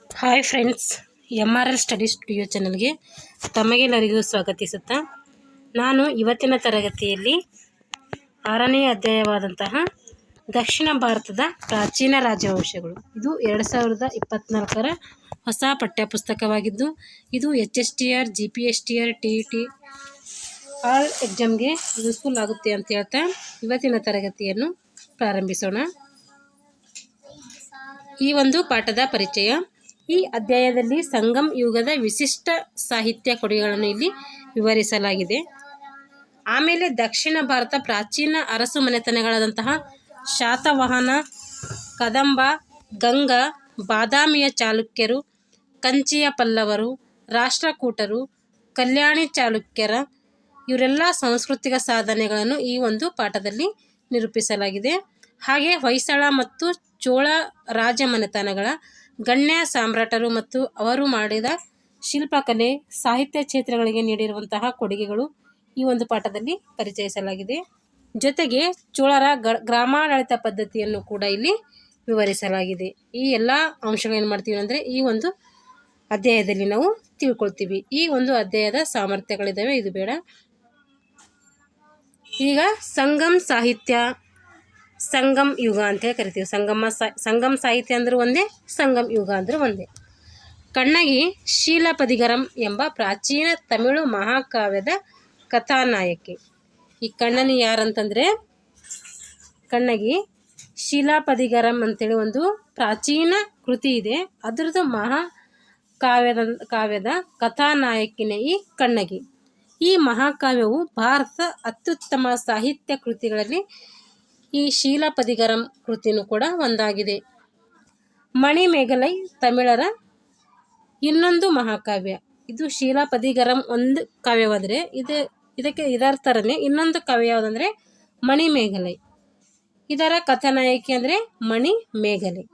Hi friends, MRL study studio ಚಾನಲ್ಗೆ ತಮಗೆಲ್ಲರಿಗೂ ಸ್ವಾಗತಿಸುತ್ತಾ ನಾನು ಇವತ್ತಿನ ತರಗತಿಯಲ್ಲಿ 6ನೇ ಅಧ್ಯಾಯವಾದಂತಹ ದಕ್ಷಿಣ ಭಾರತದ ಪ್ರಾಚೀನ ರಾಜವಂಶಗಳು ಇದು 2024ರ ಹೊಸ ಪಠ್ಯಪುಸ್ತಕವಾಗಿದ್ದು ಇದು HSTR, GPSTR, TET ಆಲ್ ಎಕ್ಸಾಮ್ಗೆ ಯೂಸ್ಫುಲ್ ಆಗುತ್ತೆ ಅಂತ ಹೇಳ್ತಾ ಇವತ್ತಿನ ತರಗತಿಯನ್ನು ಪ್ರಾರಂಭಿಸೋಣ. ಈ ಒಂದು ಪಾಠದ ಪರಿಚಯ. ಈ ಅಧ್ಯಾಯದಲ್ಲಿ ಸಂಗಮ್ ಯುಗದ ವಿಶಿಷ್ಟ ಸಾಹಿತ್ಯ ಕೊಡುಗೆಗಳನ್ನು ಇಲ್ಲಿ ವಿವರಿಸಲಾಗಿದೆ. ಆಮೇಲೆ ದಕ್ಷಿಣ ಭಾರತ ಪ್ರಾಚೀನ ಅರಸು ಮನೆತನಗಳಾದಂತಹ ಶಾತವಾಹನ, ಕದಂಬ, ಗಂಗ, ಬಾದಾಮಿಯ ಚಾಲುಕ್ಯರು, ಕಂಚಿಯ ಪಲ್ಲವರು, ರಾಷ್ಟ್ರಕೂಟರು, ಕಲ್ಯಾಣಿ ಚಾಲುಕ್ಯರ ಇವರೆಲ್ಲ ಸಾಂಸ್ಕೃತಿಕ ಸಾಧನೆಗಳನ್ನು ಈ ಒಂದು ಪಾಠದಲ್ಲಿ ನಿರೂಪಿಸಲಾಗಿದೆ. ಹಾಗೆ ಹೊಯ್ಸಳ ಮತ್ತು ಚೋಳ ರಾಜಮನೆತನಗಳ ಗಣ್ಯ ಸಾಮ್ರಾಟರು ಮತ್ತು ಅವರು ಮಾಡಿದ ಶಿಲ್ಪಕಲೆ, ಸಾಹಿತ್ಯ ಕ್ಷೇತ್ರಗಳಿಗೆ ನೀಡಿರುವಂತಹ ಕೊಡುಗೆಗಳು ಈ ಒಂದು ಪಾಠದಲ್ಲಿ ಪರಿಚಯಿಸಲಾಗಿದೆ. ಜೊತೆಗೆ ಚೋಳರ ಗ್ರಾಮಾಡಳಿತ ಪದ್ಧತಿಯನ್ನು ಕೂಡ ಇಲ್ಲಿ ವಿವರಿಸಲಾಗಿದೆ. ಈ ಎಲ್ಲ ಅಂಶಗಳೇನು ಮಾಡ್ತೀವಿ ಅಂದರೆ ಈ ಒಂದು ಅಧ್ಯಾಯದಲ್ಲಿ ನಾವು ತಿಳ್ಕೊಳ್ತೀವಿ. ಈ ಒಂದು ಅಧ್ಯಾಯದ ಸಾಮರ್ಥ್ಯಗಳಿದ್ದಾವೆ, ಇದು ಬೇಡ. ಈಗ ಸಂಗಮ್ ಸಾಹಿತ್ಯ, ಸಂಗಮ್ ಯುಗ ಅಂತೇಳಿ ಕರಿತೀವಿ. ಸಂಗಮ್ ಸಾಹಿತ್ಯ ಅಂದ್ರೆ ಒಂದೇ, ಸಂಗಮ್ ಯುಗ ಅಂದ್ರೆ ಒಂದೇ. ಕಣ್ಣಗಿ ಶೀಲಪದಿಗರಂ ಎಂಬ ಪ್ರಾಚೀನ ತಮಿಳು ಮಹಾಕಾವ್ಯದ ಕಥಾನಾಯಕಿ. ಈ ಕಣ್ಣನಿ ಯಾರಂತಂದರೆ ಕಣ್ಣಗಿ ಶೀಲಾಪದಿಗರಂ ಅಂತೇಳಿ ಒಂದು ಪ್ರಾಚೀನ ಕೃತಿ ಇದೆ. ಅದರದ್ದು ಕಾವ್ಯದ ಕಥಾನಾಯಕಿನೇ ಈ ಕಣ್ಣಗಿ. ಈ ಮಹಾಕಾವ್ಯವು ಭಾರತದ ಅತ್ಯುತ್ತಮ ಸಾಹಿತ್ಯ ಕೃತಿಗಳಲ್ಲಿ ಈ ಶೀಲಾಪದಿಗರಂ ಕೃತಿನೂ ಕೂಡ ಒಂದಾಗಿದೆ. ಮಣಿಮೇಗಲೈ ತಮಿಳರ ಇನ್ನೊಂದು ಮಹಾಕಾವ್ಯ. ಇದು ಶೀಲಾಪದಿಗರಂ ಒಂದು ಕಾವ್ಯವಾದರೆ ಇದರ ಥರನೇ ಇನ್ನೊಂದು ಕಾವ್ಯ ಯಾವುದಂದರೆ ಮಣಿಮೇಗಲೈ. ಇದರ ಕಥಾನಾಯಕಿ ಅಂದರೆ ಮಣಿಮೇಗಲೈ.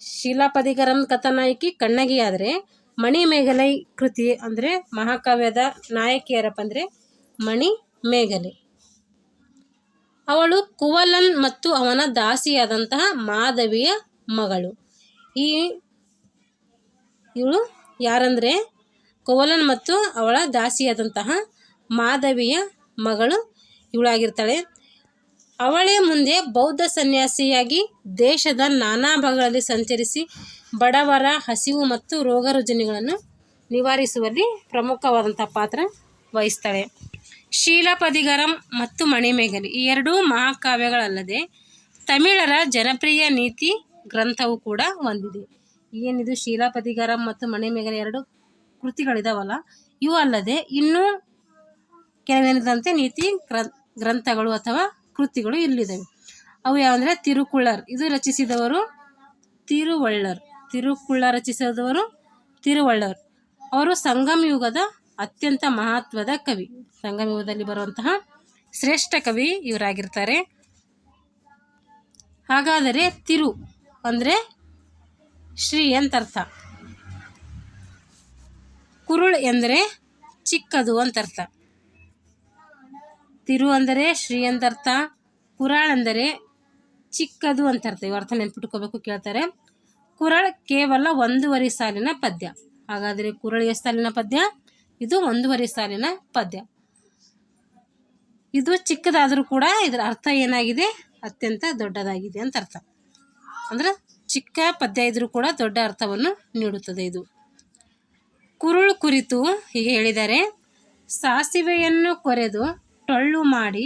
ಶೀಲಾಪದಿಗರಂ ಕಥಾನಾಯಕಿ ಕಣ್ಣಗಿ ಆದರೆ ಮಣಿಮೇಗಲೈ ಕೃತಿ ಅಂದರೆ ಮಹಾಕಾವ್ಯದ ನಾಯಕಿಯರಪ್ಪ ಅಂದರೆ ಮಣಿಮೇಗಲೈ. ಅವಳು ಕುವಲನ್ ಮತ್ತು ಅವನ ದಾಸಿಯಾದಂತಹ ಮಾಧವಿಯ ಮಗಳು. ಇವಳು ಯಾರಂದರೆ ಕುವಲನ್ ಮತ್ತು ಅವಳ ದಾಸಿಯಾದಂತಹ ಮಾಧವಿಯ ಮಗಳು ಇವಳಾಗಿರ್ತಾಳೆ. ಅವಳೇ ಮುಂದೆ ಬೌದ್ಧ ಸನ್ಯಾಸಿಯಾಗಿ ದೇಶದ ನಾನಾ ಭಾಗಗಳಲ್ಲಿ ಸಂಚರಿಸಿ ಬಡವರ ಹಸಿವು ಮತ್ತು ರೋಗ ರುಜಿನಗಳನ್ನು ನಿವಾರಿಸುವಲ್ಲಿ ಪ್ರಮುಖವಾದಂಥ ಪಾತ್ರ ವಹಿಸ್ತಾಳೆ. ಶೀಲಾಪದಿಗರಂ ಮತ್ತು ಮಣಿಮೇಗಲೈ ಈ ಎರಡೂ ಮಹಾಕಾವ್ಯಗಳಲ್ಲದೆ ತಮಿಳರ ಜನಪ್ರಿಯ ನೀತಿ ಗ್ರಂಥವೂ ಕೂಡ ಹೊಂದಿದೆ. ಏನಿದು ಶೀಲಾಪದಿಗರಂ ಮತ್ತು ಮಣಿಮೇಗಲೈ ಎರಡು ಕೃತಿಗಳಿದಾವಲ್ಲ, ಇವು ಅಲ್ಲದೆ ಇನ್ನೂ ಕೆಲವೇನಿದಂತೆ ನೀತಿ ಗ್ರಂಥಗಳು ಅಥವಾ ಕೃತಿಗಳು ಇಲ್ಲಿದ್ದಾವೆ. ಅವು ಯಾವಂದರೆ ತಿರುಕುಳ್ಳರ್, ಇದು ರಚಿಸಿದವರು ತಿರುಕುಳ್ಳರ್ ರಚಿಸಿದವರು ತಿರುವಳ್ಳರ್. ಅವರು ಸಂಗಮ ಯುಗದ ಅತ್ಯಂತ ಮಹತ್ವದ ಕವಿ. ಸಂಗಮ ಯುಗದಲ್ಲಿ ಬರುವಂತಹ ಶ್ರೇಷ್ಠ ಕವಿ ಇವರಾಗಿರ್ತಾರೆ. ಹಾಗಾದರೆ ತಿರು ಅಂದರೆ ಶ್ರೀ ಅಂತರ್ಥ, ಕುರುಳ್ ಎಂದರೆ ಚಿಕ್ಕದು ಅಂತರ್ಥ. ತಿರು ಅಂದರೆ ಶ್ರೀ ಅಂತರ್ಥ, ಕುರಾಳ್ ಅಂದರೆ ಚಿಕ್ಕದು ಅಂತರ್ಥ. ಇವ ಅರ್ಥ ನೆನ್ಪಿಟ್ಕೋಬೇಕು, ಕೇಳ್ತಾರೆ. ಕುರಳ್ ಕೇವಲ 1 ಸಾಲಿನ ಪದ್ಯ. ಹಾಗಾದರೆ ಕುರಳ್ ಎಷ್ಟು ಸಾಲಿನ ಪದ್ಯ? ಇದು 1 ಸಾಲಿನ ಪದ್ಯ. ಇದು ಚಿಕ್ಕದಾದರೂ ಕೂಡ ಇದರ ಅರ್ಥ ಏನಾಗಿದೆ? ಅತ್ಯಂತ ದೊಡ್ಡದಾಗಿದೆ ಅಂತ ಅರ್ಥ. ಅಂದ್ರೆ ಚಿಕ್ಕ ಪದ್ಯ ಇದ್ರೂ ಕೂಡ ದೊಡ್ಡ ಅರ್ಥವನ್ನು ನೀಡುತ್ತದೆ ಇದು. ಕುರುಳ್ ಕುರಿತು ಹೀಗೆ ಹೇಳಿದ್ದಾರೆ: ಸಾಸಿವೆಯನ್ನು ಕೊರೆದು ಟೊಳ್ಳು ಮಾಡಿ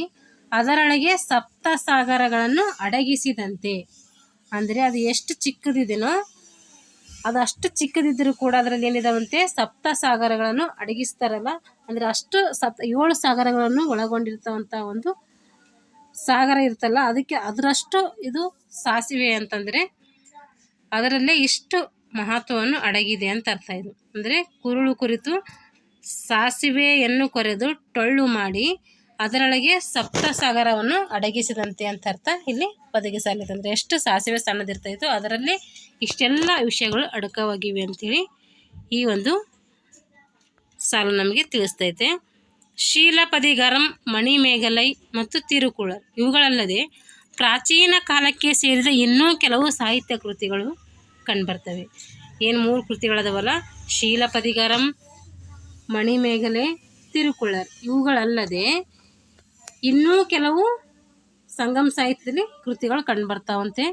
ಅದರೊಳಗೆ ಸಪ್ತಸಾಗರಗಳನ್ನು ಅಡಗಿಸಿದಂತೆ. ಅಂದರೆ ಅದು ಎಷ್ಟು ಚಿಕ್ಕದಿದೆನೋ ಅದಷ್ಟು ಚಿಕ್ಕದಿದ್ದರೂ ಕೂಡ ಅದರಲ್ಲಿ ಏನಿದಾವಂತೆ ಸಪ್ತಸಾಗರಗಳನ್ನು ಅಡಗಿಸ್ತಾರಲ್ಲ, ಅಂದರೆ ಅಷ್ಟು 7 ಸಾಗರಗಳನ್ನು ಒಳಗೊಂಡಿರ್ತವಂಥ ಒಂದು ಸಾಗರ ಇರ್ತಲ್ಲ, ಅದಕ್ಕೆ ಅದರಷ್ಟು ಇದು ಸಾಸಿವೆ ಅಂತಂದರೆ ಅದರಲ್ಲೇ ಇಷ್ಟು ಮಹತ್ವವನ್ನು ಅಡಗಿದೆ ಅಂತ ಅರ್ಥ. ಇದು ಅಂದರೆ ಕುರುಳು ಕುರಿತು ಸಾಸಿವೆಯನ್ನು ಕೊರೆದು ಟೊಳ್ಳು ಮಾಡಿ ಅದರೊಳಗೆ ಸಪ್ತಸಾಗರವನ್ನು ಅಡಗಿಸಿದಂತೆ ಅಂತ ಅರ್ಥ ಇಲ್ಲಿ ಒದಗಿಸಲಾಗಿದೆ. ಅಂದರೆ ಎಷ್ಟು ಸಾಸಿವೆ ಸಣ್ಣದಿರ್ತಾಯಿತ್ತು ಅದರಲ್ಲಿ ಇಷ್ಟೆಲ್ಲ ವಿಷಯಗಳು ಅಡಕವಾಗಿವೆ ಅಂಥೇಳಿ ಈ ಒಂದು ಸಾಲು ನಮಗೆ ತಿಳಿಸ್ತೈತೆ. ಶೀಲಪದಿಗರಂ, ಮಣಿಮೇಗಲೈ ಮತ್ತು ತಿರುಕುಳರ್ ಇವುಗಳಲ್ಲದೆ ಪ್ರಾಚೀನ ಕಾಲಕ್ಕೆ ಸೇರಿದ ಇನ್ನೂ ಕೆಲವು ಸಾಹಿತ್ಯ ಕೃತಿಗಳು ಕಂಡುಬರ್ತವೆ. ಏನು 3 ಕೃತಿಗಳದವಲ್ಲ, ಶೀಲಪದಿಗಾರಂ, ಮಣಿಮೇಗಲೆ, ತಿರುಕುಳರ್, ಇವುಗಳಲ್ಲದೆ ಇನ್ನೂ ಕೆಲವು ಸಂಗಮ ಸಾಹಿತ್ಯದಲ್ಲಿ ಕೃತಿಗಳು ಕಂಡುಬರ್ತಾವಂತೆ.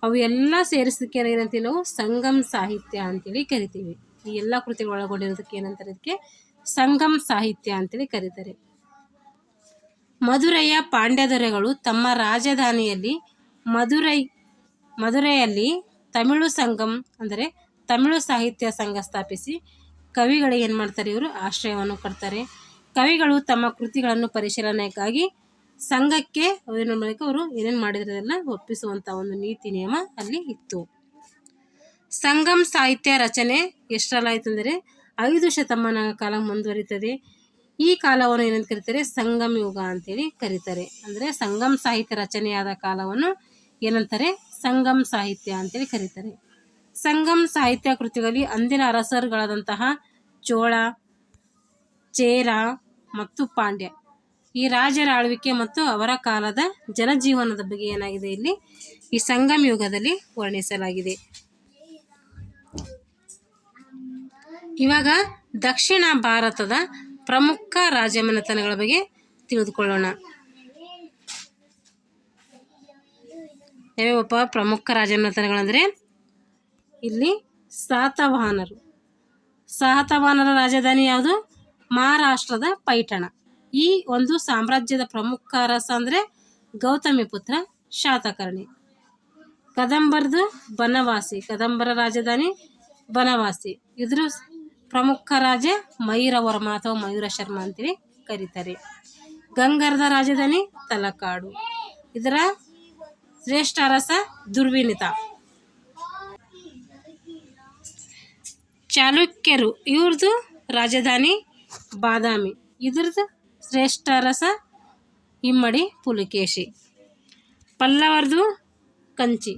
ಅವು ಎಲ್ಲ ಸೇರಿಸೋದಕ್ಕೆ ಏನಂತೀವಿ ನಾವು ಸಂಗಮ ಸಾಹಿತ್ಯ ಅಂತೇಳಿ ಕರಿತೀವಿ. ಈ ಎಲ್ಲ ಕೃತಿಗಳು ಒಳಗೊಂಡಿರೋದಕ್ಕೆ ಏನಂತಾರೆ, ಇದಕ್ಕೆ ಸಂಗಮ ಸಾಹಿತ್ಯ ಅಂತೇಳಿ ಕರೀತಾರೆ. ಮಧುರೈಯ ಪಾಂಡ್ಯ ದೊರೆಗಳು ತಮ್ಮ ರಾಜಧಾನಿಯಲ್ಲಿ ಮಧುರೆಯಲ್ಲಿ ತಮಿಳು ಸಂಗಮ್ ಅಂದರೆ ತಮಿಳು ಸಾಹಿತ್ಯ ಸಂಘ ಸ್ಥಾಪಿಸಿ ಕವಿಗಳಿಗೆ ಏನು ಮಾಡ್ತಾರೆ, ಇವರು ಆಶ್ರಯವನ್ನು ಕೊಡ್ತಾರೆ. ಕವಿಗಳು ತಮ್ಮ ಕೃತಿಗಳನ್ನು ಪರಿಶೀಲನೆಗಾಗಿ ಸಂಘಕ್ಕೆ ಏನು ಮಾಡಬೇಕು, ಅವರು ಏನೇನು ಮಾಡಿದ್ರದೆಲ್ಲ ಒಪ್ಪಿಸುವಂಥ ಒಂದು ನೀತಿ ನಿಯಮ ಅಲ್ಲಿ ಇತ್ತು. ಸಂಗಮ್ ಸಾಹಿತ್ಯ ರಚನೆ ಎಷ್ಟರಲ್ಲಾಯಿತು ಅಂದರೆ 5 ಶತಮಾನಗಳ ಕಾಲ ಮುಂದುವರಿತದೆ. ಈ ಕಾಲವನ್ನು ಏನಂತ ಕರೀತಾರೆ, ಸಂಗಮ ಯುಗ ಅಂತೇಳಿ ಕರೀತಾರೆ. ಅಂದರೆ ಸಂಗಮ್ ಸಾಹಿತ್ಯ ರಚನೆಯಾದ ಕಾಲವನ್ನು ಏನಂತಾರೆ, ಸಂಗಮ್ ಸಾಹಿತ್ಯ ಅಂತೇಳಿ ಕರೀತಾರೆ. ಸಂಗಮ್ ಸಾಹಿತ್ಯ ಕೃತಿಗಳಲ್ಲಿ ಅಂದಿನ ಅರಸರುಗಳಾದಂತಹ ಚೋಳ, ಚೇರ ಮತ್ತು ಪಾಂಡ್ಯ ಈ ರಾಜರ ಆಳ್ವಿಕೆ ಮತ್ತು ಅವರ ಕಾಲದ ಜನಜೀವನದ ಬಗ್ಗೆ ಏನಾಗಿದೆ ಇಲ್ಲಿ ಈ ಸಂಗಮ ಯುಗದಲ್ಲಿ ವರ್ಣಿಸಲಾಗಿದೆ. ಇವಾಗ ದಕ್ಷಿಣ ಭಾರತದ ಪ್ರಮುಖ ರಾಜಮನೆತನಗಳ ಬಗ್ಗೆ ತಿಳಿದುಕೊಳ್ಳೋಣ. ಯಾವ್ಯಾವಪ್ಪ ಪ್ರಮುಖ ರಾಜಮನೆತನಗಳಂದರೆ, ಇಲ್ಲಿ ಸಾತವಾಹನರ ರಾಜಧಾನಿ ಯಾವುದು, ಮಹಾರಾಷ್ಟ್ರದ ಪೈಠಣ. ಈ ಒಂದು ಸಾಮ್ರಾಜ್ಯದ ಪ್ರಮುಖ ಅರಸ ಅಂದರೆ ಗೌತಮಿಪುತ್ರ ಶಾತಕರ್ಣಿ. ಕದಂಬರ ರಾಜಧಾನಿ ಬನವಾಸಿ. ಇದ್ರ ಪ್ರಮುಖ ರಾಜ ಮಯೂರವರ್ಮ ಅಥವಾ ಮಯೂರ ಶರ್ಮ ಅಂತೇಳಿ ಕರೀತಾರೆ. ಗಂಗರದ ರಾಜಧಾನಿ ತಲಕಾಡು. ಇದರ ಶ್ರೇಷ್ಠ ಅರಸ ದುರ್ವಿನಿತ. ಚಾಲುಕ್ಯರು ಇವ್ರದ್ದು ರಾಜಧಾನಿ ಬಾದಾಮಿ. ಇದ್ರದ್ದು ಶ್ರೇಷ್ಠ ಅರಸ ಇಮ್ಮಡಿ ಪುಲಕೇಶಿ. ಪಲ್ಲವರದು ಕಂಚಿ.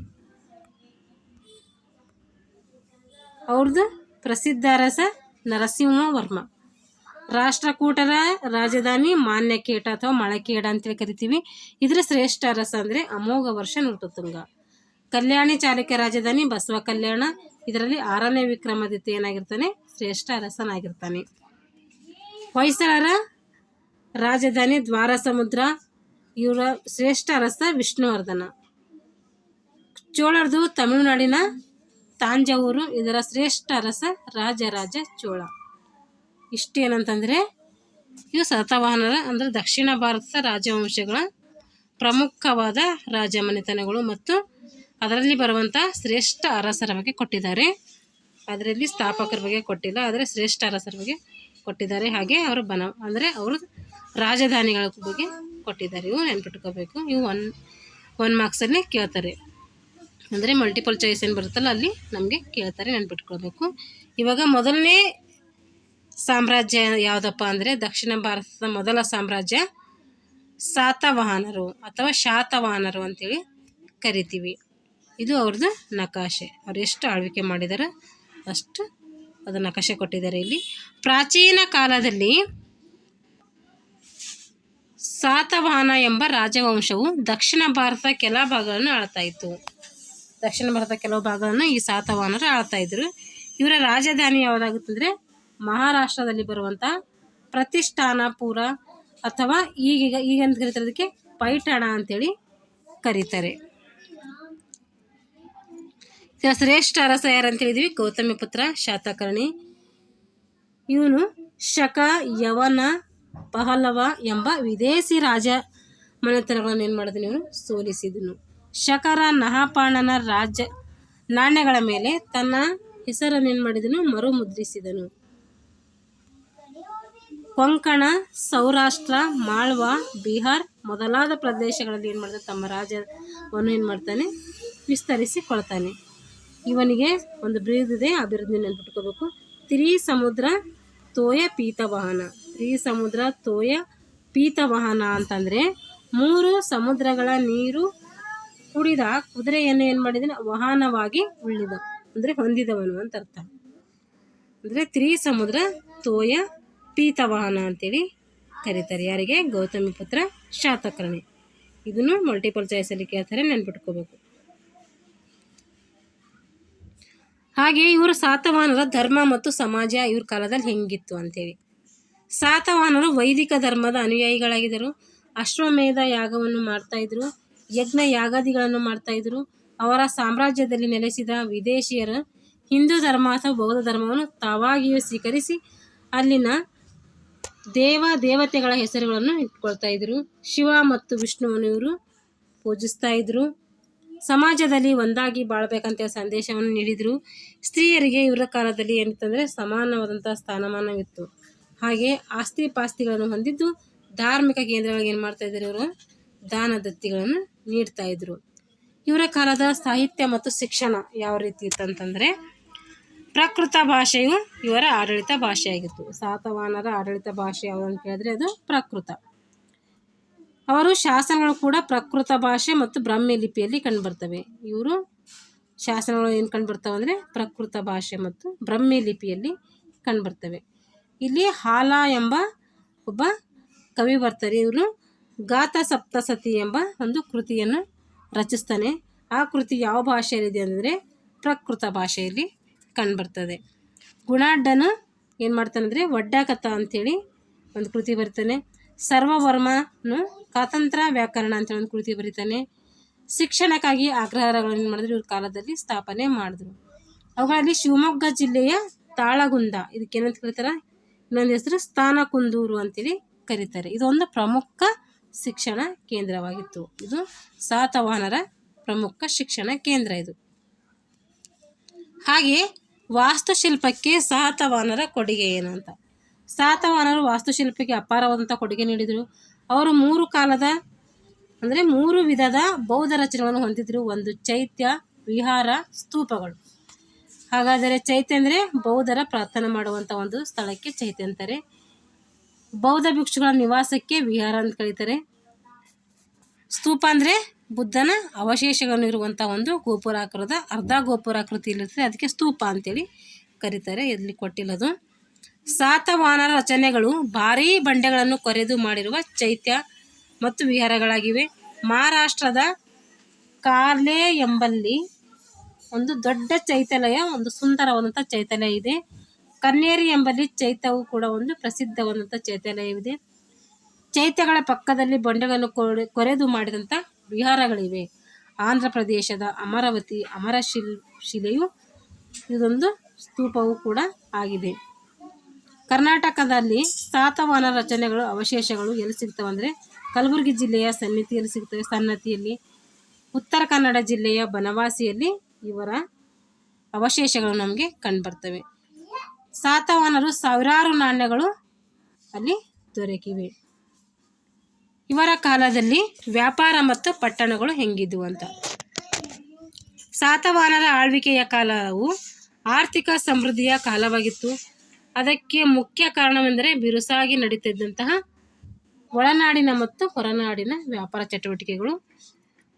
ಅವ್ರದ್ದು ಪ್ರಸಿದ್ಧ ಅರಸ ನರಸಿಂಹವರ್ಮ. ರಾಷ್ಟ್ರಕೂಟರ ರಾಜಧಾನಿ ಮಾನ್ಯಕೇಟ ಅಥವಾ ಮಳಕೇಡ ಅಂತೇಳಿ ಕರಿತೀವಿ. ಇದರ ಶ್ರೇಷ್ಠ ಅರಸ ಅಂದರೆ ಅಮೋಘ ವರ್ಷ ನೃಪತುಂಗ. ಕಲ್ಯಾಣಿ ಚಾಲುಕ್ಯ ರಾಜಧಾನಿ ಬಸವ ಕಲ್ಯಾಣ. ಇದರಲ್ಲಿ 6ನೇ ವಿಕ್ರಮಾದಿತ್ಯ ಏನಾಗಿರ್ತಾನೆ, ಶ್ರೇಷ್ಠ ಅರಸನಾಗಿರ್ತಾನೆ. ಹೊಯ್ಸಳರ ರಾಜಧಾನಿ ದ್ವಾರ ಸಮುದ್ರ. ಇವರ ಶ್ರೇಷ್ಠ ಅರಸ ವಿಷ್ಣುವರ್ಧನ. ಚೋಳರದು ತಮಿಳುನಾಡಿನ ತಾಂಜಾವೂರು. ಇದರ ಶ್ರೇಷ್ಠ ಅರಸ ರಾಜರಾಜ ಚೋಳ. ಇಷ್ಟೇನಂತಂದರೆ ಇವು ಸಾತವಾಹನರ ಅಂದರೆ ದಕ್ಷಿಣ ಭಾರತದ ರಾಜವಂಶಗಳ ಪ್ರಮುಖವಾದ ರಾಜಮನೆತನಗಳು ಮತ್ತು ಅದರಲ್ಲಿ ಬರುವಂಥ ಶ್ರೇಷ್ಠ ಅರಸರ ಬಗ್ಗೆ ಕೊಟ್ಟಿದ್ದಾರೆ. ಅದರಲ್ಲಿ ಸ್ಥಾಪಕರ ಬಗ್ಗೆ ಕೊಟ್ಟಿಲ್ಲ, ಆದರೆ ಶ್ರೇಷ್ಠ ಅರಸರ ಬಗ್ಗೆ ಕೊಟ್ಟಿದ್ದಾರೆ. ಹಾಗೆ ಅವರು ಅಂದರೆ ಅವ್ರ ರಾಜಧಾನಿಗಳ ಬಗ್ಗೆ ಕೊಟ್ಟಿದ್ದಾರೆ. ಇವು ನೆನ್ಪಿಟ್ಕೋಬೇಕು. ಇವು ಒನ್ ಮಾರ್ಕ್ಸಲ್ಲಿ ಕೇಳ್ತಾರೆ. ಅಂದರೆ ಮಲ್ಟಿಪಲ್ ಚಾಯ್ಸ್ ಏನು ಬರುತ್ತಲ್ಲ ಅಲ್ಲಿ ನಮಗೆ ಕೇಳ್ತಾರೆ, ನೆನ್ಪಿಟ್ಕೊಳ್ಬೇಕು. ಇವಾಗ ಮೊದಲನೇ ಸಾಮ್ರಾಜ್ಯ ಯಾವುದಪ್ಪ ಅಂದರೆ ದಕ್ಷಿಣ ಭಾರತದ ಮೊದಲ ಸಾಮ್ರಾಜ್ಯ ಸಾತವಾಹನರು ಅಥವಾ ಶಾತವಾಹನರು ಅಂತೇಳಿ ಕರಿತೀವಿ. ಇದು ಅವ್ರದ್ದು ನಕಾಶೆ. ಅವ್ರು ಎಷ್ಟು ಆಳ್ವಿಕೆ ಮಾಡಿದಾರೆ ಅಷ್ಟು ಅದು ನಕಾಶೆ ಕೊಟ್ಟಿದ್ದಾರೆ ಇಲ್ಲಿ. ಪ್ರಾಚೀನ ಕಾಲದಲ್ಲಿ ಸಾತವಾಹನ ಎಂಬ ರಾಜವಂಶವು ದಕ್ಷಿಣ ಭಾರತದ ಕೆಲ ಭಾಗಗಳನ್ನು ಆಳ್ತಾ ಇತ್ತು. ದಕ್ಷಿಣ ಭಾರತದ ಕೆಲವು ಭಾಗಗಳನ್ನು ಈ ಸಾತವಾಹನರು ಆಳ್ತಾ ಇದ್ರು. ಇವರ ರಾಜಧಾನಿ ಯಾವುದಾಗುತ್ತಂದರೆ ಮಹಾರಾಷ್ಟ್ರದಲ್ಲಿ ಬರುವಂಥ ಪ್ರತಿಷ್ಠಾನಪುರ ಅಥವಾ ಈಗ ಅಂತ ಕರೀತಾರೆ ಪೈಠಣ ಅಂತೇಳಿ ಕರೀತಾರೆ. ಶ್ರೇಷ್ಠ ಅರಸ ಯಾರಂತೇಳಿದ್ವಿ, ಗೌತಮಿಪುತ್ರ ಶಾತಕರ್ಣಿ. ಇವನು ಶಕ, ಯವನ, ಪಹಲವ ಎಂಬ ವಿದೇಶಿ ರಾಜ ಮನೆತನಗಳನ್ನು ಏನು ಮಾಡಿದನು, ಇವನು ಸೋಲಿಸಿದನು. ಶಕರ ನಹಾಪಾಣನ ನಾಣ್ಯಗಳ ಮೇಲೆ ತನ್ನ ಹೆಸರನ್ನು ಏನು ಮಾಡಿದನು, ಮರುಮುದ್ರಿಸಿದನು. ಕೊಂಕಣ, ಸೌರಾಷ್ಟ್ರ, ಮಾಳ್ವಾ, ಬಿಹಾರ್ ಮೊದಲಾದ ಪ್ರದೇಶಗಳಲ್ಲಿ ಏನು ಮಾಡ್ತಾನೆ, ತಮ್ಮ ರಾಜ್ಯವನ್ನು ಏನು ಮಾಡ್ತಾನೆ, ವಿಸ್ತರಿಸಿಕೊಳ್ತಾನೆ. ಇವನಿಗೆ ಒಂದು ಬಿರುದಿದೆ, ಆ ಬಿರುದಿನ ನೆನ್ಪಿಟ್ಕೋಬೇಕು. ತ್ರಿಸಮುದ್ರ ತೋಯ ಪೀತವಾಹನ. ತ್ರಿಸಮುದ್ರ ತೋಯ ಪೀತವಾಹನ ಅಂತಂದರೆ 3 ಸಮುದ್ರಗಳ ನೀರು ಕುಡಿದ ಕುದುರೆಯನ್ನು ಏನು ಮಾಡಿದನು, ವಾಹನವಾಗಿ ಅಂದರೆ ಹೊಂದಿದವನು ಅಂತ ಅರ್ಥ. ಅಂದರೆ ತ್ರಿಸಮುದ್ರ ತೋಯ ಪೀತವಾಹನ ಅಂತೇಳಿ ಕರೀತಾರೆ. ಯಾರಿಗೆ, ಗೌತಮಿಪುತ್ರ ಶಾತಕರ್ಣಿ. ಇದನ್ನು ಮಲ್ಟಿಪಲ್ ಚಾಯ್ಸಲ್ಲಿ ಕೇಳ್ತಾರೆ, ನೆನ್ಪಿಟ್ಕೋಬೇಕು. ಹಾಗೆ ಇವರು ಸಾತವಾಹನರ ಧರ್ಮ ಮತ್ತು ಸಮಾಜ ಇವ್ರ ಕಾಲದಲ್ಲಿ ಹೆಂಗಿತ್ತು ಅಂತೇಳಿ. ಸಾತವಾಹನರು ವೈದಿಕ ಧರ್ಮದ ಅನುಯಾಯಿಗಳಾಗಿದ್ದರು. ಅಶ್ವಮೇಧ ಯಾಗವನ್ನು ಮಾಡ್ತಾಯಿದ್ರು, ಯಜ್ಞ ಯಾಗಾದಿಗಳನ್ನು ಮಾಡ್ತಾಯಿದ್ರು. ಅವರ ಸಾಮ್ರಾಜ್ಯದಲ್ಲಿ ನೆಲೆಸಿದ ವಿದೇಶಿಯರ ಹಿಂದೂ ಧರ್ಮ ಅಥವಾ ಬೌದ್ಧ ಧರ್ಮವನ್ನು ತಾವಾಗಿಯೂ ಸ್ವೀಕರಿಸಿ ಅಲ್ಲಿನ ದೇವತೆಗಳ ಹೆಸರುಗಳನ್ನು ಇಟ್ಕೊಳ್ತಾ ಇದ್ರು. ಶಿವ ಮತ್ತು ವಿಷ್ಣುವನ್ನು ಇವರು ಪೂಜಿಸ್ತಾ ಇದ್ರು. ಸಮಾಜದಲ್ಲಿ ಒಂದಾಗಿ ಬಾಳ್ಬೇಕಂತ ಸಂದೇಶವನ್ನು ನೀಡಿದರು. ಸ್ತ್ರೀಯರಿಗೆ ಇವರ ಕಾಲದಲ್ಲಿ ಏನಿತ್ತಂದರೆ ಸಮಾನವಾದಂಥ ಸ್ಥಾನಮಾನವಿತ್ತು. ಹಾಗೆ ಆಸ್ತಿ ಪಾಸ್ತಿಗಳನ್ನು ಹೊಂದಿದ್ದು ಧಾರ್ಮಿಕ ಕೇಂದ್ರಗಳಿಗೆ ಏನು ಮಾಡ್ತಾಯಿದ್ರು, ಇವರು ದಾನ ದತ್ತಿಗಳನ್ನು ನೀಡ್ತಾಯಿದ್ರು. ಇವರ ಕಾಲದ ಸಾಹಿತ್ಯ ಮತ್ತು ಶಿಕ್ಷಣ ಯಾವ ರೀತಿ ಇತ್ತಂತಂದರೆ, ಪ್ರಾಕೃತ ಭಾಷೆಯು ಇವರ ಆಡಳಿತ ಭಾಷೆಯಾಗಿತ್ತು. ಸಾತವಾಹನರ ಆಡಳಿತ ಭಾಷೆ ಯಾವುದು ಅಂತ ಕೇಳಿದ್ರೆ ಅದು ಪ್ರಾಕೃತ. ಅವರು ಶಾಸನಗಳು ಕೂಡ ಪ್ರಾಕೃತ ಭಾಷೆ ಮತ್ತು ಬ್ರಾಹ್ಮಿ ಲಿಪಿಯಲ್ಲಿ ಕಂಡುಬರ್ತವೆ. ಇವರು ಶಾಸನಗಳು ಏನು ಕಂಡುಬರ್ತವೆ ಅಂದರೆ ಪ್ರಾಕೃತ ಭಾಷೆ ಮತ್ತು ಬ್ರಾಹ್ಮಿ ಲಿಪಿಯಲ್ಲಿ ಕಂಡುಬರ್ತವೆ. ಇಲ್ಲಿ ಹಾಲ ಎಂಬ ಒಬ್ಬ ಕವಿ ಬರ್ತಾರೆ. ಇವರು ಗಾತ ಸಪ್ತಸತಿ ಎಂಬ ಒಂದು ಕೃತಿಯನ್ನು ರಚಿಸ್ತಾನೆ. ಆ ಕೃತಿ ಯಾವ ಭಾಷೆಯಲ್ಲಿದೆ ಅಂದರೆ ಪ್ರಾಕೃತ ಭಾಷೆಯಲ್ಲಿ ಕಂಡುಬರ್ತದೆ. ಗುಣಾಢ್ಯನು ಏನು ಮಾಡ್ತಾನಂದರೆ ವಡ್ಡಾಕಥ ಅಂಥೇಳಿ ಒಂದು ಕೃತಿ ಬರೀತಾನೆ. ಸರ್ವವರ್ಮನು ಕಾತಂತ್ರ ವ್ಯಾಕರಣ ಅಂತೇಳಿ ಒಂದು ಕೃತಿ ಬರೀತಾನೆ. ಶಿಕ್ಷಣಕ್ಕಾಗಿ ಆಗ್ರಹಾರಗಳನ್ನು ಏನು ಮಾಡಿದ್ರು, ಇವ್ರ ಕಾಲದಲ್ಲಿ ಸ್ಥಾಪನೆ ಮಾಡಿದ್ರು. ಅವುಗಳಲ್ಲಿ ಶಿವಮೊಗ್ಗ ಜಿಲ್ಲೆಯ ತಾಳಗುಂದ, ಇದಕ್ಕೇನಂತ ಕರೀತಾರೆ, ಇನ್ನೊಂದು ಹೆಸರು ಸ್ಥಾನಕುಂದೂರು ಅಂತೇಳಿ ಕರೀತಾರೆ. ಇದೊಂದು ಪ್ರಮುಖ ಶಿಕ್ಷಣ ಕೇಂದ್ರವಾಗಿತ್ತು. ಇದು ಸಾತವಾಹನರ ಪ್ರಮುಖ ಶಿಕ್ಷಣ ಕೇಂದ್ರ ಇದು. ಹಾಗೆ ವಾಸ್ತುಶಿಲ್ಪಕ್ಕೆ ಸಾತವಾಹನರ ಕೊಡುಗೆ ಏನು ಅಂತ. ಸಾತವಾಹನರು ವಾಸ್ತುಶಿಲ್ಪಕ್ಕೆ ಅಪಾರವಾದಂಥ ಕೊಡುಗೆ ನೀಡಿದರು. ಅವರು 3 ಕಾಲದ ಅಂದರೆ 3 ವಿಧದ ಬೌದ್ಧ ರಚನೆಗಳನ್ನು ಹೊಂದಿದ್ರು. ಒಂದು ಚೈತ್ಯ, ವಿಹಾರ, ಸ್ತೂಪಗಳು. ಹಾಗಾದರೆ ಚೈತ್ಯ ಅಂದರೆ ಬೌದ್ಧರ ಪ್ರಾರ್ಥನೆ ಮಾಡುವಂಥ ಒಂದು ಸ್ಥಳಕ್ಕೆ ಚೈತ್ಯ ಅಂತಾರೆ. ಬೌದ್ಧ ಭಿಕ್ಷುಗಳ ನಿವಾಸಕ್ಕೆ ವಿಹಾರ ಅಂತ ಕರೀತಾರೆ. ಸ್ತೂಪ ಅಂದರೆ ಬುದ್ಧನ ಅವಶೇಷಗಳನ್ನು ಇರುವಂಥ ಒಂದು ಗೋಪುರಾಕಾರದ ಅರ್ಧ ಗೋಪುರಾಕೃತಿಯಲ್ಲಿರ್ತದೆ, ಅದಕ್ಕೆ ಸ್ತೂಪ ಅಂತೇಳಿ ಕರೀತಾರೆ. ಇಲ್ಲಿ ಕೊಟ್ಟಿಲ್ಲದು. ಸಾತವಾಹನರ ರಚನೆಗಳು ಭಾರೀ ಬಂಡೆಗಳನ್ನು ಕೊರೆದು ಮಾಡಿರುವ ಚೈತ್ಯ ಮತ್ತು ವಿಹಾರಗಳಾಗಿವೆ. ಮಹಾರಾಷ್ಟ್ರದ ಕಾರ್ಲೆ ಎಂಬಲ್ಲಿ ಒಂದು ದೊಡ್ಡ ಚೈತ್ಯಾಲಯ, ಒಂದು ಸುಂದರವಾದಂಥ ಚೈತ್ಯಾಲಯ ಇದೆ. ಕನ್ನೇರಿ ಎಂಬಲ್ಲಿ ಚೈತ್ಯವು ಕೂಡ ಒಂದು ಪ್ರಸಿದ್ಧವಾದಂಥ ಚೈತ್ಯಾಲಯವಿದೆ. ಚೈತ್ಯಗಳ ಪಕ್ಕದಲ್ಲಿ ಬಂಡೆಗಳನ್ನು ಕೊರೆದು ಮಾಡಿದಂಥ ವಿಹಾರಗಳಿವೆ. ಆಂಧ್ರ ಪ್ರದೇಶದ ಅಮರಾವತಿ ಶಿಲೆಯು ಇದೊಂದು ಸ್ತೂಪವು ಕೂಡ ಆಗಿದೆ. ಕರ್ನಾಟಕದಲ್ಲಿ ಸಾತವಾಹನ ರಚನೆಗಳು ಅವಶೇಷಗಳು ಎಲ್ಲಿ ಸಿಗ್ತವೆ ಅಂದರೆ ಕಲಬುರಗಿ ಜಿಲ್ಲೆಯ ಸನ್ನತಿಯಲ್ಲಿ ಸಿಗ್ತವೆ. ಸನ್ನತಿಯಲ್ಲಿ, ಉತ್ತರ ಕನ್ನಡ ಜಿಲ್ಲೆಯ ಬನವಾಸಿಯಲ್ಲಿ ಇವರ ಅವಶೇಷಗಳು ನಮಗೆ ಕಂಡುಬರ್ತವೆ. ಸಾತವಾಹನರು ಸಾವಿರಾರು ನಾಣ್ಯಗಳು ಅಲ್ಲಿ ದೊರಕಿವೆ. ಇವರ ಕಾಲದಲ್ಲಿ ವ್ಯಾಪಾರ ಮತ್ತು ಪಟ್ಟಣಗಳು ಹೆಂಗಿದ್ವು ಅಂತ. ಸಾತವಾಹನರ ಆಳ್ವಿಕೆಯ ಕಾಲವು ಆರ್ಥಿಕ ಸಮೃದ್ಧಿಯ ಕಾಲವಾಗಿತ್ತು. ಅದಕ್ಕೆ ಮುಖ್ಯ ಕಾರಣವೆಂದರೆ ಬಿರುಸಾಗಿ ನಡೀತಿದ್ದಂತಹ ಒಳನಾಡಿನ ಮತ್ತು ಹೊರನಾಡಿನ ವ್ಯಾಪಾರ ಚಟುವಟಿಕೆಗಳು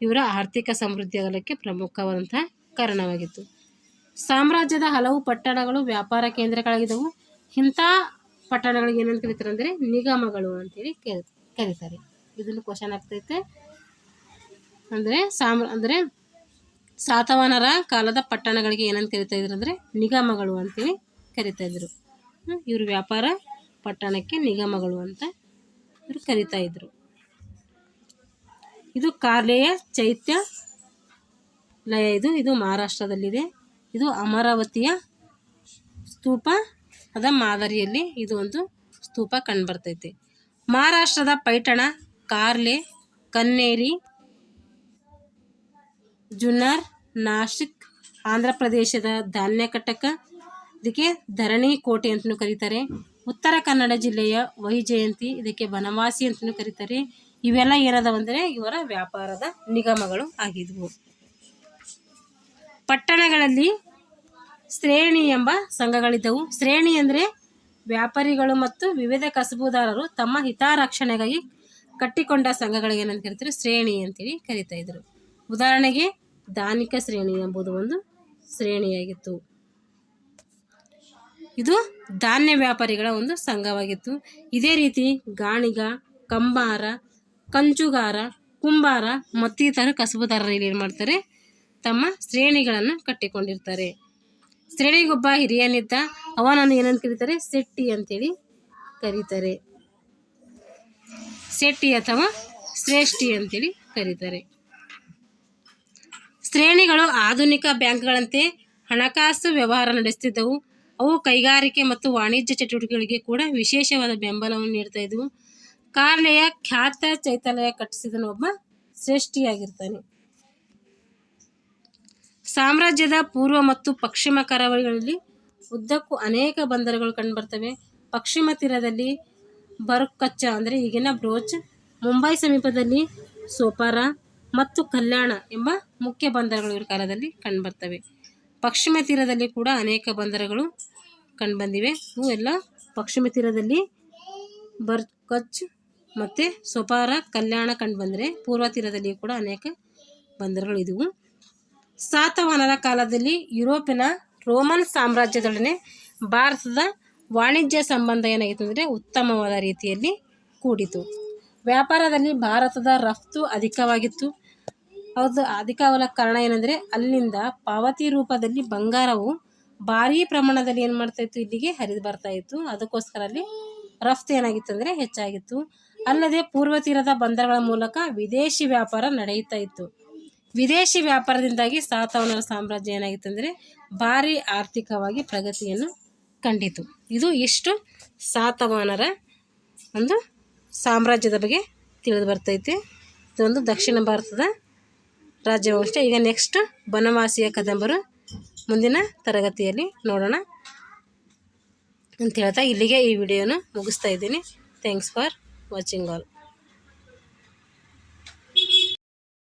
ಇವರ ಆರ್ಥಿಕ ಸಮೃದ್ಧಿ ಆಗಲಿಕ್ಕೆ ಪ್ರಮುಖವಾದಂತಹ ಕಾರಣವಾಗಿತ್ತು. ಸಾಮ್ರಾಜ್ಯದ ಹಲವು ಪಟ್ಟಣಗಳು ವ್ಯಾಪಾರ ಕೇಂದ್ರಗಳಾಗಿದ್ದವು. ಇಂಥ ಪಟ್ಟಣಗಳಿಗೆ ಏನಂತ ಕರೀತಾರೆ ಅಂದರೆ ನಿಗಮಗಳು ಅಂತೇಳಿ ಕರೀತಾರೆ. ಇದನ್ನು ಕ್ವಶನ್ ಆಗ್ತೈತೆ. ಅಂದರೆ ಸಾತವಾಹನರ ಕಾಲದ ಪಟ್ಟಣಗಳಿಗೆ ಏನಂತ ಕರಿತಾ ಇದ್ರು ಅಂದರೆ ನಿಗಮಗಳು ಅಂತೇಳಿ ಕರಿತಾ ಇದ್ರು. ಇವರು ವ್ಯಾಪಾರ ಪಟ್ಟಣಕ್ಕೆ ನಿಗಮಗಳು ಅಂತ ಇವರು ಕರಿತಾ ಇದ್ರು. ಇದು ಕಾರ್ಲೆಯ ಚೈತ್ಯ ಲಯ. ಇದು ಮಹಾರಾಷ್ಟ್ರದಲ್ಲಿದೆ. ಇದು ಅಮರಾವತಿಯ ಸ್ತೂಪ ಅದ ಮಾದರಿಯಲ್ಲಿ ಇದು ಒಂದು ಸ್ತೂಪ ಕಂಡುಬರ್ತೈತೆ. ಮಹಾರಾಷ್ಟ್ರದ ಪೈಠಣ, ಕಾರ್ಲೆ, ಕನ್ನೇರಿ, ಜುನ್ನರ್, ನಾಶಿಕ್, ಆಂಧ್ರ ಪ್ರದೇಶದ ಧಾನ್ಯಕಟಕ, ಇದಕ್ಕೆ ಧರಣಿ ಕೋಟೆ ಅಂತಲೂ ಕರೀತಾರೆ. ಉತ್ತರ ಕನ್ನಡ ಜಿಲ್ಲೆಯ ವೈಜಯಂತಿ, ಇದಕ್ಕೆ ಬನವಾಸಿ ಅಂತಲೂ ಕರೀತಾರೆ. ಇವೆಲ್ಲ ಏನದವಂದರೆ ಇವರ ವ್ಯಾಪಾರದ ನಿಗಮಗಳು ಆಗಿದ್ವು. ಪಟ್ಟಣಗಳಲ್ಲಿ ಶ್ರೇಣಿ ಎಂಬ ಸಂಘಗಳಿದ್ದವು. ಶ್ರೇಣಿ ಅಂದರೆ ವ್ಯಾಪಾರಿಗಳು ಮತ್ತು ವಿವಿಧ ಕಸಬುದಾರರು ತಮ್ಮ ಹಿತರಕ್ಷಣೆಗಾಗಿ ಕಟ್ಟಿಕೊಂಡ ಸಂಘಗಳಿಗೆ ಏನಂತ ಕರಿತಾರೆ, ಶ್ರೇಣಿ ಅಂತೇಳಿ ಕರಿತಾ ಇದ್ರು. ಉದಾಹರಣೆಗೆ ದಾನಿಕ ಶ್ರೇಣಿ ಎಂಬುದು ಒಂದು ಶ್ರೇಣಿಯಾಗಿತ್ತು. ಇದು ಧಾನ್ಯ ವ್ಯಾಪಾರಿಗಳ ಒಂದು ಸಂಘವಾಗಿತ್ತು. ಇದೇ ರೀತಿ ಗಾಣಿಗ, ಕಂಬಾರ, ಕಂಚುಗಾರ, ಕುಂಬಾರ ಮತ್ತಿತರ ಕಸಬುದಾರರು ಏನು ಮಾಡ್ತಾರೆ, ತಮ್ಮ ಶ್ರೇಣಿಗಳನ್ನು ಕಟ್ಟಿಕೊಂಡಿರ್ತಾರೆ. ಶ್ರೇಣಿಗೊಬ್ಬ ಹಿರಿಯನಿದ್ದ, ಅವನನ್ನು ಏನಂತ ಕರೀತಾರೆ? ಸೆಟ್ಟಿ ಅಂತೇಳಿ ಕರೀತಾರೆ. ಸೆಟ್ಟಿ ಅಥವಾ ಶ್ರೇಷ್ಠಿ ಅಂತೇಳಿ ಕರೀತಾರೆ. ಶ್ರೇಣಿಗಳು ಆಧುನಿಕ ಬ್ಯಾಂಕ್ಗಳಂತೆ ಹಣಕಾಸು ವ್ಯವಹಾರ ನಡೆಸುತ್ತಿದ್ದವು. ಅವು ಕೈಗಾರಿಕೆ ಮತ್ತು ವಾಣಿಜ್ಯ ಚಟುವಟಿಕೆಗಳಿಗೆ ಕೂಡ ವಿಶೇಷವಾದ ಬೆಂಬಲವನ್ನು ನೀಡ್ತಾ ಇದ್ವು. ಕಾರ್ಲೆಯ ಖ್ಯಾತ ಚೈತ್ಯಾಲಯ ಕಟ್ಟಿಸಿದನು ಒಬ್ಬ ಶ್ರೇಷ್ಠಿಯಾಗಿರ್ತಾನೆ. ಸಾಮ್ರಾಜ್ಯದ ಪೂರ್ವ ಮತ್ತು ಪಶ್ಚಿಮ ಕರಾವಳಿಗಳಲ್ಲಿ ಉದ್ದಕ್ಕೂ ಅನೇಕ ಬಂದರುಗಳು ಕಂಡುಬರ್ತವೆ. ಪಶ್ಚಿಮ ತೀರದಲ್ಲಿ ಬರುಕಚ್ಚ ಅಂದರೆ ಈಗಿನ ಬ್ರೋಚ್, ಮುಂಬೈ ಸಮೀಪದಲ್ಲಿ ಸೋಪಾರ ಮತ್ತು ಕಲ್ಯಾಣ ಎಂಬ ಮುಖ್ಯ ಬಂದರುಗಳು ಇವ್ರ ಕಾಲದಲ್ಲಿ ಕಂಡುಬರ್ತವೆ. ಪಶ್ಚಿಮ ತೀರದಲ್ಲಿ ಕೂಡ ಅನೇಕ ಬಂದರುಗಳು ಕಂಡುಬಂದಿವೆ. ಇವು ಎಲ್ಲ ಪಶ್ಚಿಮ ತೀರದಲ್ಲಿ ಬರ್ಕಚ್ ಮತ್ತು ಸೋಪಾರ, ಕಲ್ಯಾಣ ಕಂಡುಬಂದರೆ ಪೂರ್ವ ತೀರದಲ್ಲಿ ಕೂಡ ಅನೇಕ ಬಂದರುಗಳು ಇದ್ದವು. ಸಾತವಾಹನರ ಕಾಲದಲ್ಲಿ ಯುರೋಪಿನ ರೋಮನ್ ಸಾಮ್ರಾಜ್ಯದೊಡನೆ ಭಾರತದ ವಾಣಿಜ್ಯ ಸಂಬಂಧ ಏನಾಗಿತ್ತು ಅಂದರೆ ಉತ್ತಮವಾದ ರೀತಿಯಲ್ಲಿ ಕೂಡಿತು. ವ್ಯಾಪಾರದಲ್ಲಿ ಭಾರತದ ರಫ್ತು ಅಧಿಕವಾಗಿತ್ತು. ಹೌದು, ಅಧಿಕವಾದ ಕಾರಣ ಏನಂದರೆ ಅಲ್ಲಿಂದ ಪಾವತಿ ರೂಪದಲ್ಲಿ ಬಂಗಾರವು ಭಾರೀ ಪ್ರಮಾಣದಲ್ಲಿ ಏನು ಮಾಡ್ತಾಯಿತ್ತು, ಇಲ್ಲಿಗೆ ಹರಿದು ಬರ್ತಾಯಿತ್ತು. ಅದಕ್ಕೋಸ್ಕರ ಅಲ್ಲಿ ರಫ್ತು ಏನಾಗಿತ್ತು ಅಂದರೆ ಹೆಚ್ಚಾಗಿತ್ತು. ಅಲ್ಲದೆ ಪೂರ್ವ ತೀರದ ಬಂದರುಗಳ ಮೂಲಕ ವಿದೇಶಿ ವ್ಯಾಪಾರ ನಡೆಯುತ್ತಾ ಇತ್ತು. ವಿದೇಶಿ ವ್ಯಾಪಾರದಿಂದಾಗಿ ಸಾತವಾಹನರ ಸಾಮ್ರಾಜ್ಯ ಏನಾಗಿತ್ತು ಅಂದರೆ ಭಾರಿ ಆರ್ಥಿಕವಾಗಿ ಪ್ರಗತಿಯನ್ನು ಕಂಡಿತು. ಇದು ಇಷ್ಟು ಸಾತವಾಹನರ ಒಂದು ಸಾಮ್ರಾಜ್ಯದ ಬಗ್ಗೆ ತಿಳಿದು ಬರ್ತೈತೆ. ಇದೊಂದು ದಕ್ಷಿಣ ಭಾರತದ ರಾಜ್ಯವಂಶ. ಈಗ ನೆಕ್ಸ್ಟ್ ಬನವಾಸಿಯ ಕದಂಬರು ಮುಂದಿನ ತರಗತಿಯಲ್ಲಿ ನೋಡೋಣ ಅಂತ ಹೇಳ್ತಾ ಇಲ್ಲಿಗೆ ಈ ವಿಡಿಯೋನ ಮುಗಿಸ್ತಾ ಇದ್ದೀನಿ. Thanks for watching all.